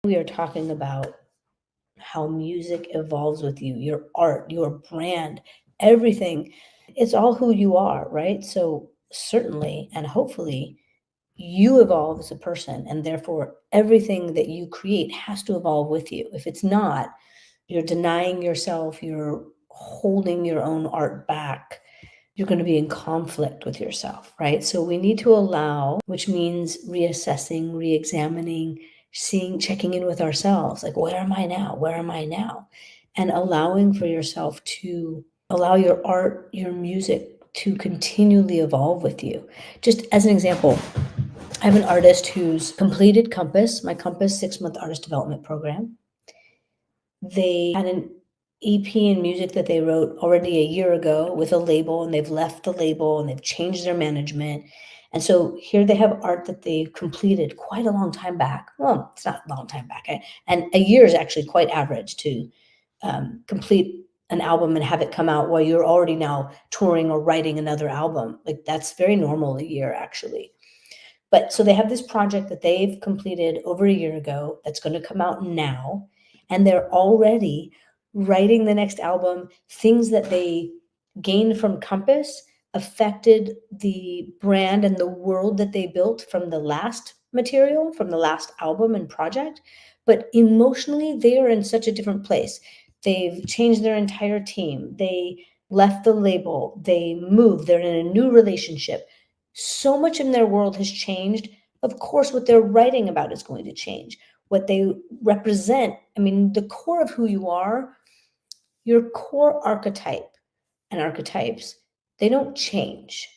We are talking about how music evolves with you, your art, your brand, everything. It's all who you are, right? So, certainly and hopefully, you evolve as a person, and therefore, everything that you create has to evolve with you. If it's not, you're denying yourself, you're holding your own art back. You're going to be in conflict with yourself, right? So we need to allow, which means reassessing, re-examining, seeing, checking in with ourselves. Like, where am I now? Where am I now? And allowing for yourself to allow your art, your music to continually evolve with you. Just as an example, I have an artist who's completed Compass, my Compass 6-month artist development program. They had an EP and music that they wrote already a year ago with a label, and they've left the label and they've changed their management. And so here they have art that they completed quite a long time back. Well, it's not a long time back. And a year is actually quite average to complete an album and have it come out while you're already now touring or writing another album. Like, that's very normal, a year actually. But so they have this project that they've completed over a year ago that's going to come out now. And they're already writing the next album. Things that they gained from Compass affected the brand and the world that they built from the last material, from the last album and project. But emotionally, they are in such a different place. They've changed their entire team. They left the label. They moved. They're in a new relationship. So much in their world has changed. Of course, what they're writing about is going to change. What they represent, I mean, the core of who you are, your core archetype and archetypes, they don't change.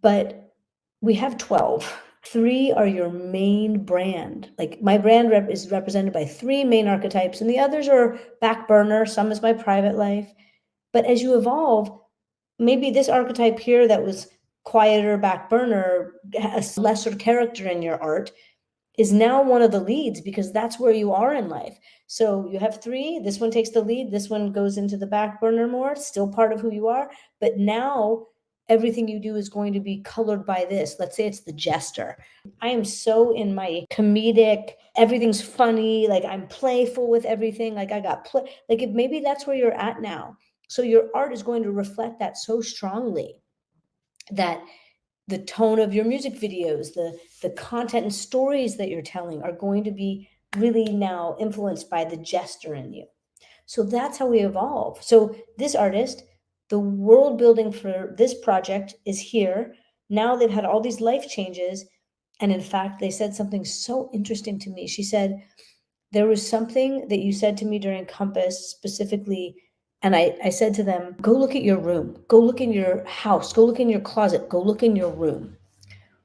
But we have 12. 3 are your main brand. Like, my brand is represented by 3 main archetypes, and the others are back burner. Some is my private life. But as you evolve, maybe this archetype here that was quieter, back burner, has lesser character in your art, is now one of the leads because that's where you are in life. So you have 3, this one takes the lead, this one goes into the back burner more, still part of who you are, but now everything you do is going to be colored by this. Let's say it's the jester. I am so in my comedic, everything's funny, like I'm playful with everything, like I got like, if maybe that's where you're at now. So your art is going to reflect that so strongly that the tone of your music videos, the content and stories that you're telling are going to be really now influenced by the jester in you. So that's how we evolve. So this artist, the world building for this project is here. Now they've had all these life changes. And in fact, they said something so interesting to me. She said, there was something that you said to me during Compass specifically. And I said to them, go look at your room, go look in your house, go look in your closet, go look in your room.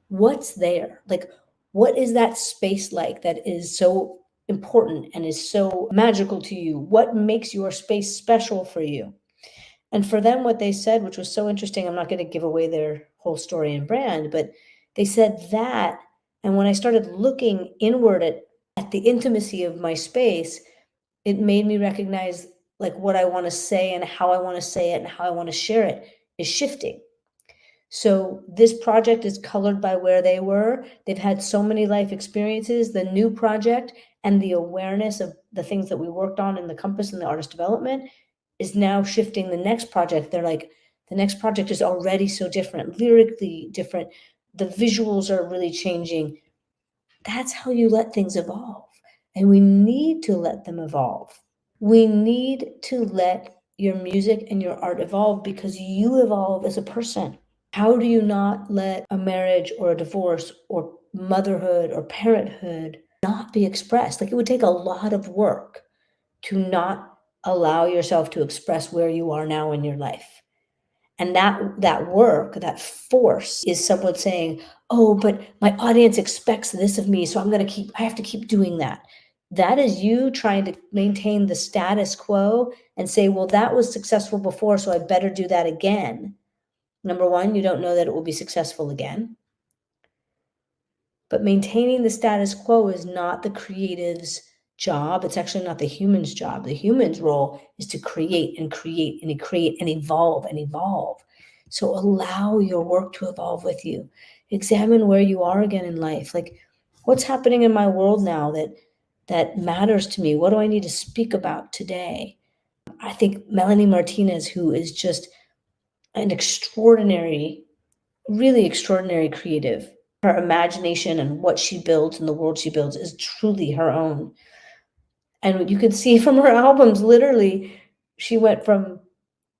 What's there? Like, what is that space like that is so important and is so magical to you? What makes your space special for you? And for them, what they said, which was so interesting, I'm not going to give away their whole story and brand, but they said that. And when I started looking inward at the intimacy of my space, it made me recognize like what I want to say and how I want to say it and how I want to share it is shifting. So this project is colored by where they were. They've had so many life experiences. The new project and the awareness of the things that we worked on in the Compass and the artist development is now shifting the next project. They're like, the next project is already so different, lyrically different. The visuals are really changing. That's how you let things evolve. And we need to let them evolve. We need to let your music and your art evolve because you evolve as a person. How do you not let a marriage or a divorce or motherhood or parenthood not be expressed? Like, it would take a lot of work to not allow yourself to express where you are now in your life. And that work, that force is someone saying, oh, but my audience expects this of me, so I have to keep doing that. That is you trying to maintain the status quo and say, well, that was successful before, so I better do that again. Number one, you don't know that it will be successful again. But maintaining the status quo is not the creative's job. It's actually not the human's job. The human's role is to create and create and create and evolve and evolve. So allow your work to evolve with you. Examine where you are again in life. Like, what's happening in my world now that that matters to me? What do I need to speak about today? I think Melanie Martinez, who is just an extraordinary, really extraordinary creative, her imagination and what she builds and the world she builds is truly her own. And you could see from her albums, literally, she went from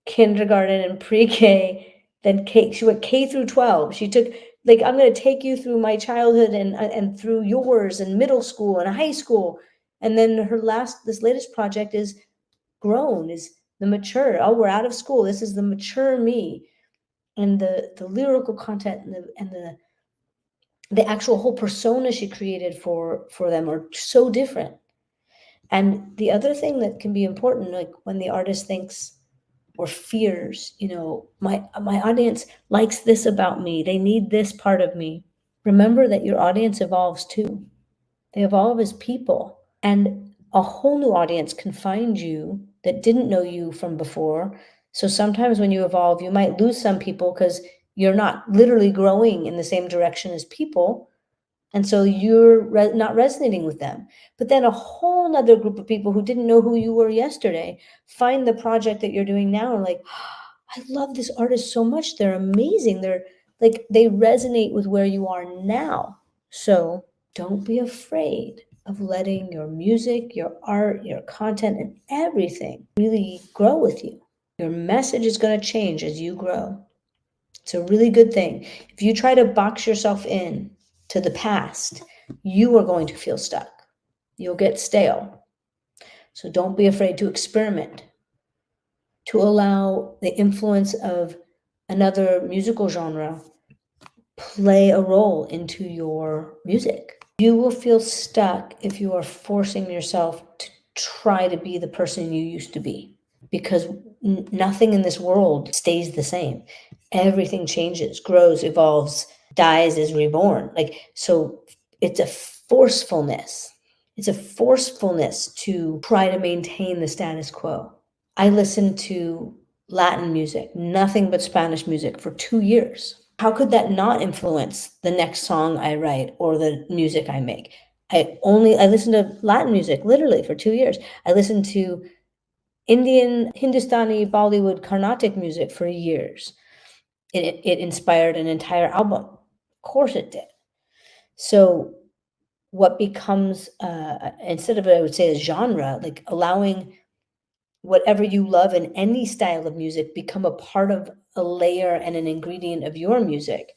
kindergarten and pre-K, then she went K through 12. She took, like, I'm going to take you through my childhood and through yours and middle school and high school. And then this latest project is grown, is the mature. Oh, we're out of school. This is the mature me. And the lyrical content and the actual whole persona she created for them are so different. And the other thing that can be important, like when the artist thinks or fears, my audience likes this about me, they need this part of me. Remember that your audience evolves too. They evolve as people, and a whole new audience can find you that didn't know you from before. So sometimes when you evolve, you might lose some people because you're not literally growing in the same direction as people. And so you're not resonating with them. But then a whole nother group of people who didn't know who you were yesterday find the project that you're doing now and like, I love this artist so much. They're amazing. They're like, they resonate with where you are now. So don't be afraid of letting your music, your art, your content, and everything really grow with you. Your message is going to change as you grow. It's a really good thing. If you try to box yourself in to the past, you are going to feel stuck. You'll get stale. So don't be afraid to experiment, to allow the influence of another musical genre play a role into your music. You will feel stuck if you are forcing yourself to try to be the person you used to be, because nothing in this world stays the same. Everything changes, grows, evolves, dies, is reborn. So it's a forcefulness. It's a forcefulness to try to maintain the status quo. I listened to Latin music, nothing but Spanish music for 2 years. How could that not influence the next song I write or the music I make? I listened to Latin music literally for 2 years. I listened to Indian, Hindustani, Bollywood, Carnatic music for years. It inspired an entire album. Of course it did. So what becomes, instead of, I would say, a genre, like allowing whatever you love in any style of music become a part of a layer and an ingredient of your music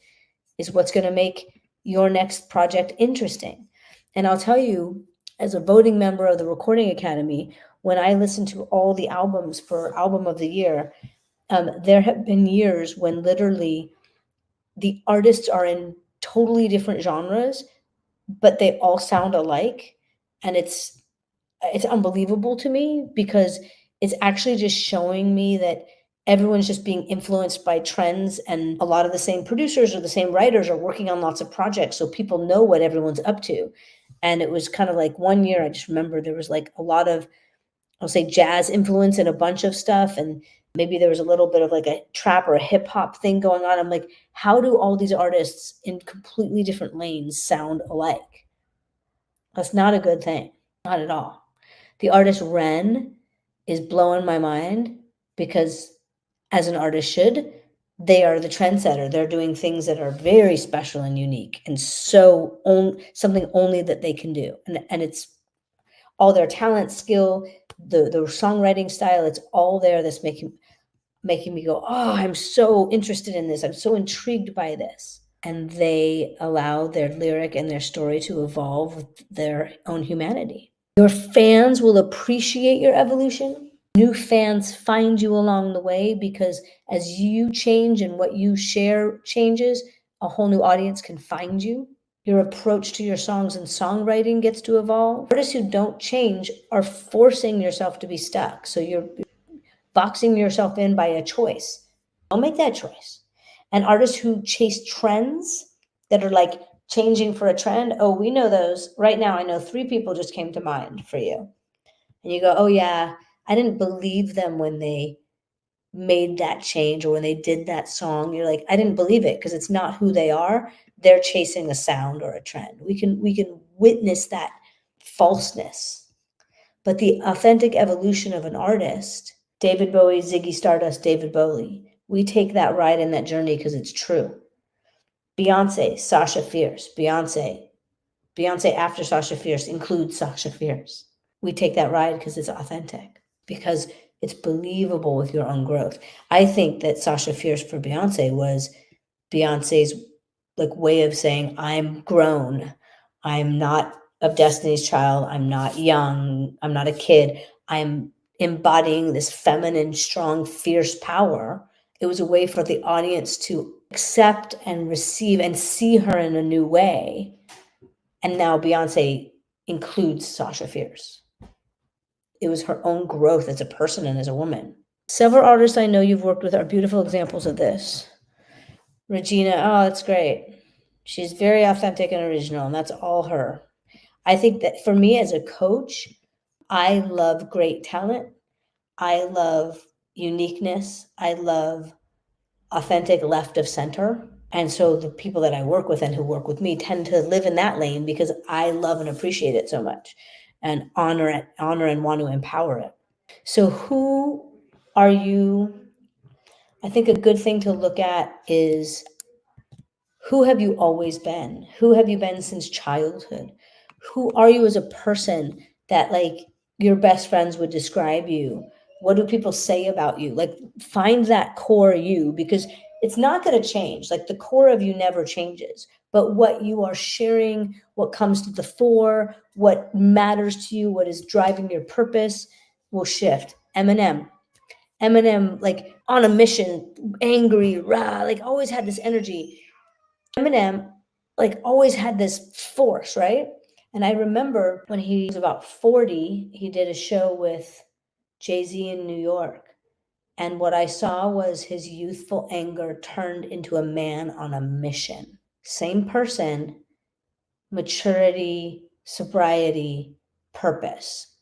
is what's going to make your next project interesting. And I'll tell you, as a voting member of the Recording Academy, when I listen to all the albums for Album of the Year, there have been years when literally the artists are in totally different genres, but they all sound alike. And it's unbelievable to me because it's actually just showing me that everyone's just being influenced by trends, and a lot of the same producers or the same writers are working on lots of projects, so people know what everyone's up to. And it was kind of like one year, I just remember there was like a lot of, I'll say, jazz influence in a bunch of stuff, and maybe there was a little bit of like a trap or a hip hop thing going on. I'm like, how do all these artists in completely different lanes sound alike? That's not a good thing, not at all. The artist Ren is blowing my mind because, as an artist should, they are the trendsetter. They're doing things that are very special and unique, and so something only that they can do. And it's all their talent, skill, the songwriting style. It's all there. That's making me go, oh, I'm so interested in this. I'm so intrigued by this. And they allow their lyric and their story to evolve with their own humanity. Your fans will appreciate your evolution. New fans find you along the way because as you change and what you share changes, a whole new audience can find you. Your approach to your songs and songwriting gets to evolve. Artists who don't change are forcing yourself to be stuck. So you're boxing yourself in by a choice. Don't make that choice. And artists who chase trends that are like changing for a trend, oh, we know those. Right now, I know 3 people just came to mind for you. And you go, oh, yeah, I didn't believe them when they made that change or when they did that song. You're like, I didn't believe it because it's not who they are. They're chasing a sound or a trend. We can witness that falseness. But the authentic evolution of an artist, David Bowie, Ziggy Stardust, David Bowie, we take that ride in that journey because it's true. Beyonce, Sasha Fierce, Beyonce after Sasha Fierce includes Sasha Fierce. We take that ride because it's authentic, because it's believable with your own growth. I think that Sasha Fierce for Beyonce was Beyonce's like way of saying, I'm grown. I'm not of Destiny's Child. I'm not young. I'm not a kid. I'm embodying this feminine, strong, fierce power. It was a way for the audience to accept and receive and see her in a new way. And now Beyonce includes Sasha Fierce. It was her own growth as a person and as a woman. Several artists I know you've worked with are beautiful examples of this. Regina, oh, that's great. She's very authentic and original, and that's all her. I think that for me as a coach, I love great talent. I love uniqueness. I love authentic left of center. And so the people that I work with and who work with me tend to live in that lane because I love and appreciate it so much and honor it, and want to empower it. So who are you? I think a good thing to look at is, who have you always been? Who have you been since childhood? Who are you as a person that like your best friends would describe you? What do people say about you? Like find that core you, because it's not going to change. Like the core of you never changes, but what you are sharing, what comes to the fore, what matters to you, what is driving your purpose will shift. Eminem, like on a mission, angry, rah, like always had this energy. Eminem, like always had this force, right? And I remember when he was about 40, he did a show with Jay-Z in New York. And what I saw was his youthful anger turned into a man on a mission. Same person, maturity, sobriety, purpose.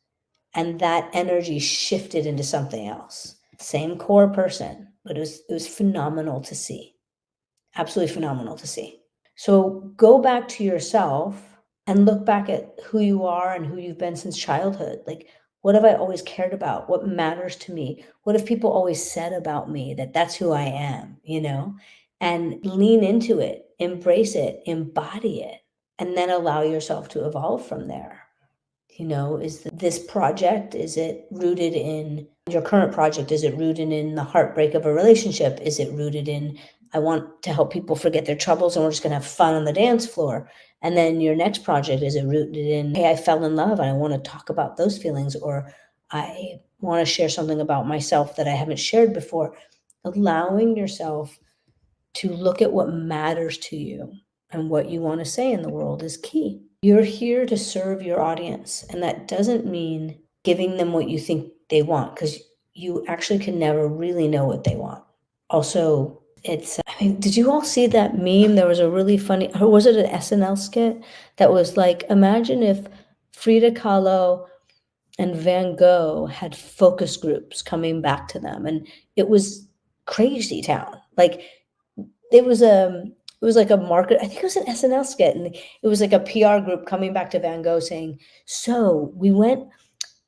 And that energy shifted into something else. Same core person, but it was phenomenal to see. Absolutely phenomenal to see. So go back to yourself and look back at who you are and who you've been since childhood. Like, what have I always cared about? What matters to me? What have people always said about me that that's who I am, you know? And lean into it, embrace it, embody it, and then allow yourself to evolve from there. You know, is this project, is it rooted in your current project? Is it rooted in the heartbreak of a relationship? Is it rooted in, I want to help people forget their troubles and we're just going to have fun on the dance floor? And then your next project, is it rooted in, hey, I fell in love and I want to talk about those feelings, or I want to share something about myself that I haven't shared before? Allowing yourself to look at what matters to you and what you want to say in the world is key. You're here to serve your audience, and that doesn't mean giving them what you think they want, because you actually can never really know what they want. Also, did you all see that meme? There was a really funny, or was it an SNL skit that was like, imagine if Frida Kahlo and Van Gogh had focus groups coming back to them, and it was crazy town. Like it was like a market, I think it was an SNL skit, and it was like a PR group coming back to Van Gogh saying, so we went,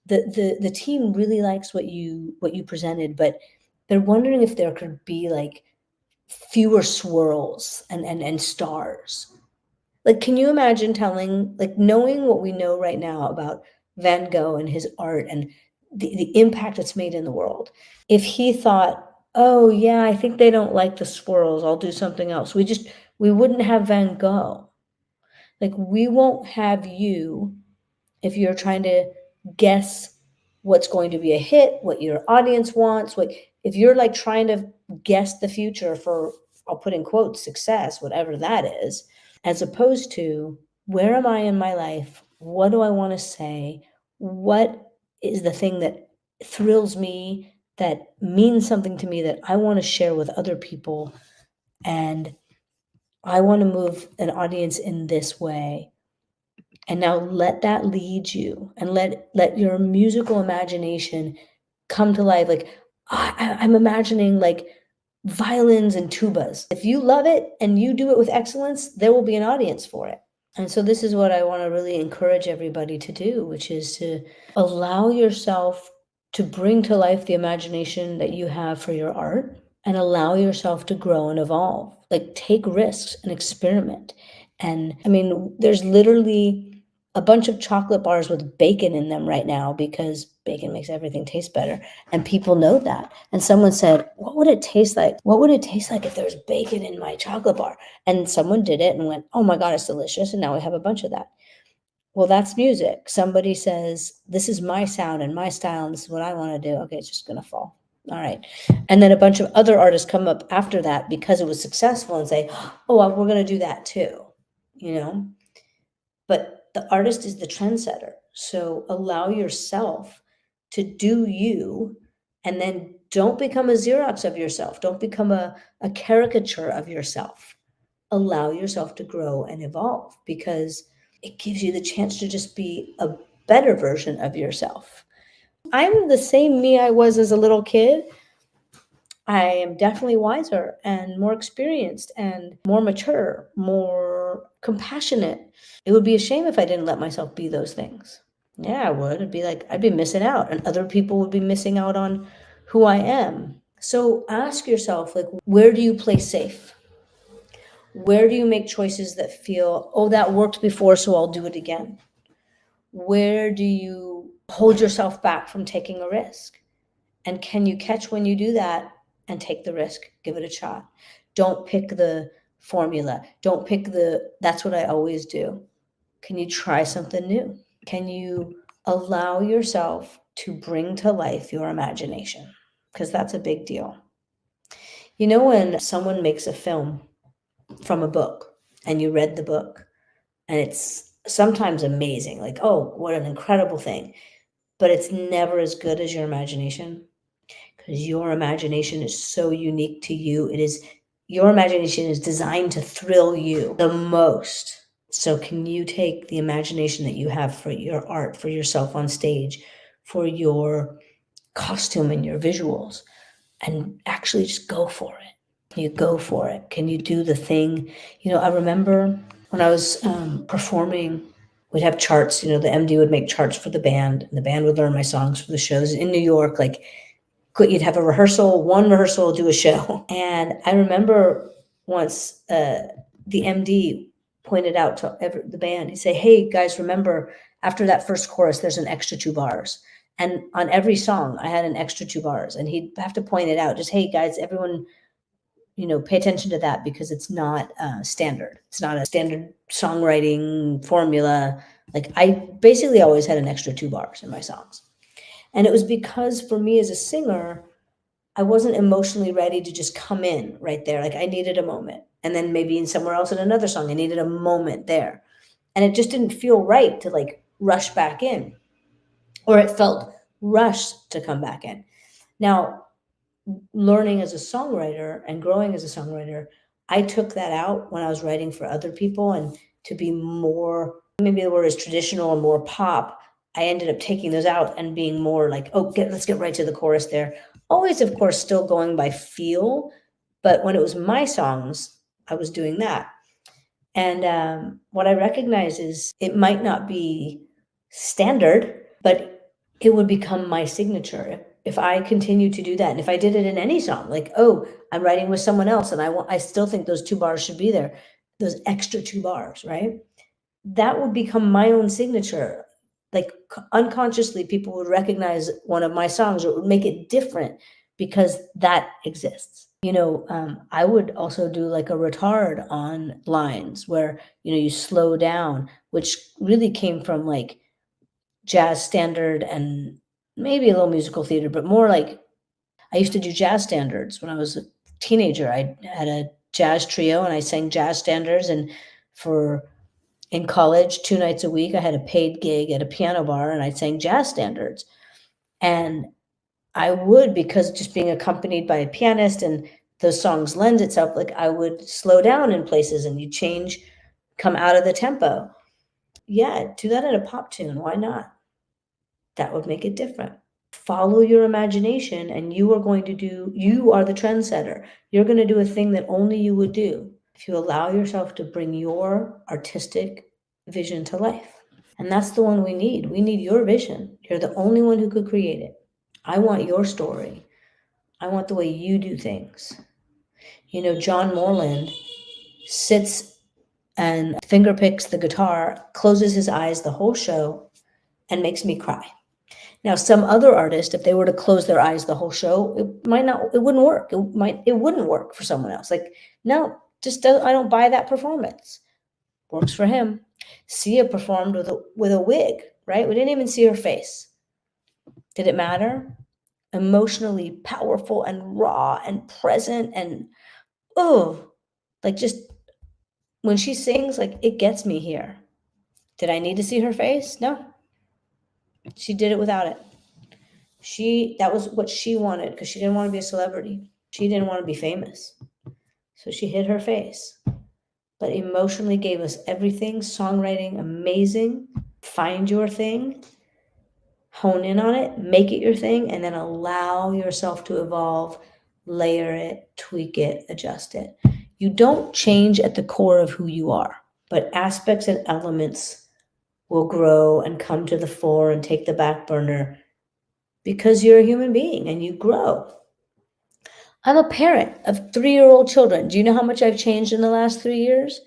the team really likes what you presented, but they're wondering if there could be like fewer swirls and stars. Like, can you imagine knowing what we know right now about Van Gogh and his art and the impact it's made in the world? If he thought, oh yeah, I think they don't like the swirls, I'll do something else, we wouldn't have Van Gogh. Like, we won't have you if you're trying to guess what's going to be a hit, what your audience wants, if you're like trying to guess the future for, I'll put in quotes, success, whatever that is, as opposed to, where am I in my life? What do I want to say? What is the thing that thrills me, that means something to me, that I want to share with other people? And I want to move an audience in this way. And now let that lead you, and let your musical imagination come to life. Like, I'm imagining like violins and tubas. If you love it and you do it with excellence, there will be an audience for it. And so this is what I want to really encourage everybody to do, which is to allow yourself to bring to life the imagination that you have for your art and allow yourself to grow and evolve. Like take risks and experiment. And I mean, there's literally a bunch of chocolate bars with bacon in them right now because bacon makes everything taste better. And people know that. And someone said, what would it taste like? What would it taste like if there's bacon in my chocolate bar? And someone did it and went, oh my God, it's delicious. And now we have a bunch of that. Well, that's music. Somebody says, this is my sound and my style, and this is what I want to do. Okay, it's just going to fall. All right. And then a bunch of other artists come up after that because it was successful and say, oh, well, we're going to do that too, you know? But the artist is the trendsetter. So allow yourself to do you, and then don't become a Xerox of yourself. Don't become a caricature of yourself. Allow yourself to grow and evolve because it gives you the chance to just be a better version of yourself. I'm the same me I was as a little kid. I am definitely wiser and more experienced and more mature, more compassionate. It would be a shame if I didn't let myself be those things. Yeah, I would. It'd be like I'd be missing out, and other people would be missing out on who I am. So ask yourself, like, where do you play safe? Where do you make choices that feel, oh, that worked before, so I'll do it again? Where do you hold yourself back from taking a risk? And can you catch when you do that and take the risk? Give it a shot. Don't pick the formula. Don't pick that's what I always do. Can you try something new? Can you allow yourself to bring to life your imagination? Because that's a big deal. You know, when someone makes a film from a book and you read the book and it's sometimes amazing, like, oh, what an incredible thing, but it's never as good as your imagination because your imagination is so unique to you. Your imagination is designed to thrill you the most. So can you take the imagination that you have for your art, for yourself on stage, for your costume and your visuals, and actually just go for it? You go for it. Can you do the thing? I remember when I was performing, we'd have charts. The MD would make charts for the band, and the band would learn my songs for the shows in New York. Like, you'd have one rehearsal, do a show. And I remember once the MD pointed out to the band, he'd say, hey, guys, remember, after that first chorus, there's an extra 2 bars. And on every song, I had an extra 2 bars. And he'd have to point it out, just, hey, guys, everyone, pay attention to that because it's not standard. It's not a standard songwriting formula. Like, I basically always had an extra 2 bars in my songs. And it was because for me as a singer, I wasn't emotionally ready to just come in right there. Like, I needed a moment. And then maybe in somewhere else in another song, I needed a moment there. And it just didn't feel right to like rush back in, or it felt rushed to come back in. Now, learning as a songwriter and growing as a songwriter, I took that out when I was writing for other people, and to be more, maybe the word is traditional or more pop, I ended up taking those out and being more like, oh, let's get right to the chorus there. Always, of course, still going by feel, but when it was my songs, I was doing that. And what I recognize is it might not be standard, but it would become my signature if I continue to do that. And if I did it in any song, like, oh, I'm writing with someone else and I still think those 2 bars should be there, those extra 2 bars, right? That would become my own signature. Like, unconsciously, people would recognize one of my songs, or it would make it different because that exists. I would also do like a retard on lines where, you slow down, which really came from like jazz standard and maybe a little musical theater, but more like I used to do jazz standards when I was a teenager. I had a jazz trio and I sang jazz standards. And in college, 2 nights a week, I had a paid gig at a piano bar and I sang jazz standards. And I would, because just being accompanied by a pianist and those songs lend itself, like I would slow down in places and you change, come out of the tempo. Yeah, do that in a pop tune. Why not? That would make it different. Follow your imagination and you are the trendsetter. You're going to do a thing that only you would do. If you allow yourself to bring your artistic vision to life. And that's the one we need. We need your vision. You're the only one who could create it. I want your story. I want the way you do things. You know, John Morland sits and finger picks the guitar, closes his eyes the whole show, and makes me cry. Now, some other artist, if they were to close their eyes the whole show, it wouldn't work. It wouldn't work for someone else. Like, no, I don't buy that performance. Works for him. Sia performed with a wig, right? We didn't even see her face. Did it matter? Emotionally powerful and raw and present and just when she sings, like, it gets me here. Did I need to see her face? No. She did it without it. That was what she wanted, because she didn't want to be a celebrity. She didn't want to be famous. So she hid her face, but emotionally gave us everything. Songwriting, amazing. Find your thing, hone in on it, make it your thing, and then allow yourself to evolve, layer it, tweak it, adjust it. You don't change at the core of who you are, but aspects and elements will grow and come to the fore and take the back burner because you're a human being and you grow. I'm a parent of 3-year-old children. Do you know how much I've changed in the last 3 years?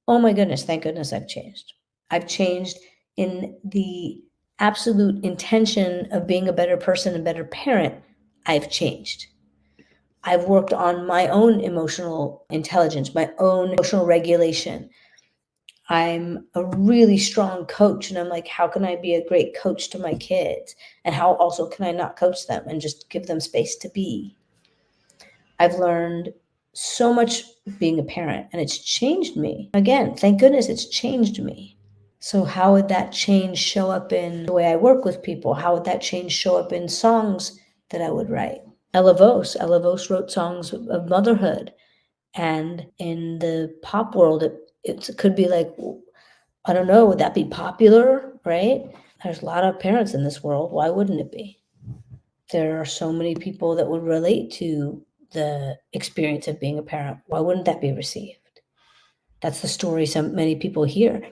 Oh my goodness, thank goodness I've changed. I've changed in the absolute intention of being a better person and better parent. I've changed. I've worked on my own emotional intelligence, my own emotional regulation. I'm a really strong coach, and I'm like, how can I be a great coach to my kids? And how also can I not coach them and just give them space to be? I've learned so much being a parent, and it's changed me. Again, thank goodness it's changed me. So how would that change show up in the way I work with people? How would that change show up in songs that I would write? Ella Vos wrote songs of motherhood. And in the pop world, it could be like, I don't know, would that be popular, right? There's a lot of parents in this world. Why wouldn't it be? There are so many people that would relate to the experience of being a parent. Why wouldn't that be received? That's the story many people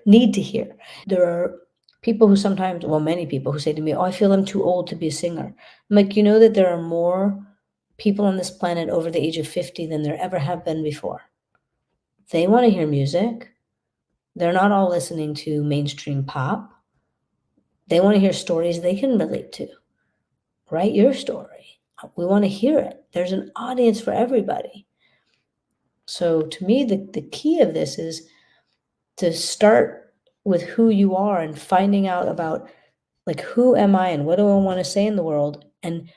need to hear. There are people who many people who say to me, oh, I feel I'm too old to be a singer. I'm like, you know that there are more people on this planet over the age of 50 than there ever have been before. They want to hear music. They're not all listening to mainstream pop. They want to hear stories they can relate to. Write your story. We want to hear it. There's an audience for everybody. So to me, the key of this is to start with who you are and finding out about, like, who am I and what do I want to say in the world, and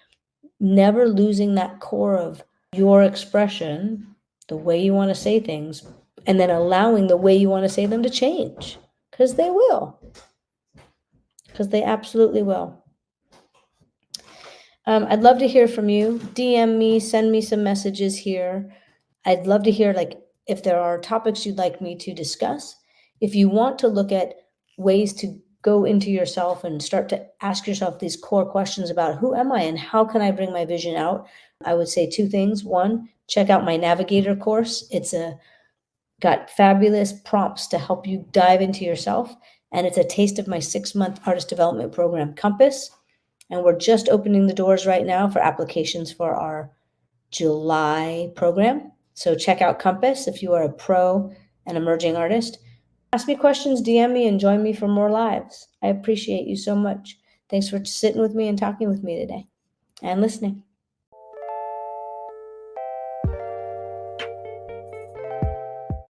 never losing that core of your expression, the way you want to say things, and then allowing the way you want to say them to change, because they will. Because they absolutely will. I'd love to hear from you. DM me, send me some messages here. I'd love to hear, like, if there are topics you'd like me to discuss. If you want to look at ways to go into yourself and start to ask yourself these core questions about who am I and how can I bring my vision out, I would say 2 things. 1, check out my Navigator course. It's got fabulous prompts to help you dive into yourself, and it's a taste of my 6-month artist development program, Compass. And we're just opening the doors right now for applications for our July program. So check out Compass if you are a pro and emerging artist. Ask me questions, DM me, and join me for more lives. I appreciate you so much. Thanks for sitting with me and talking with me today and listening.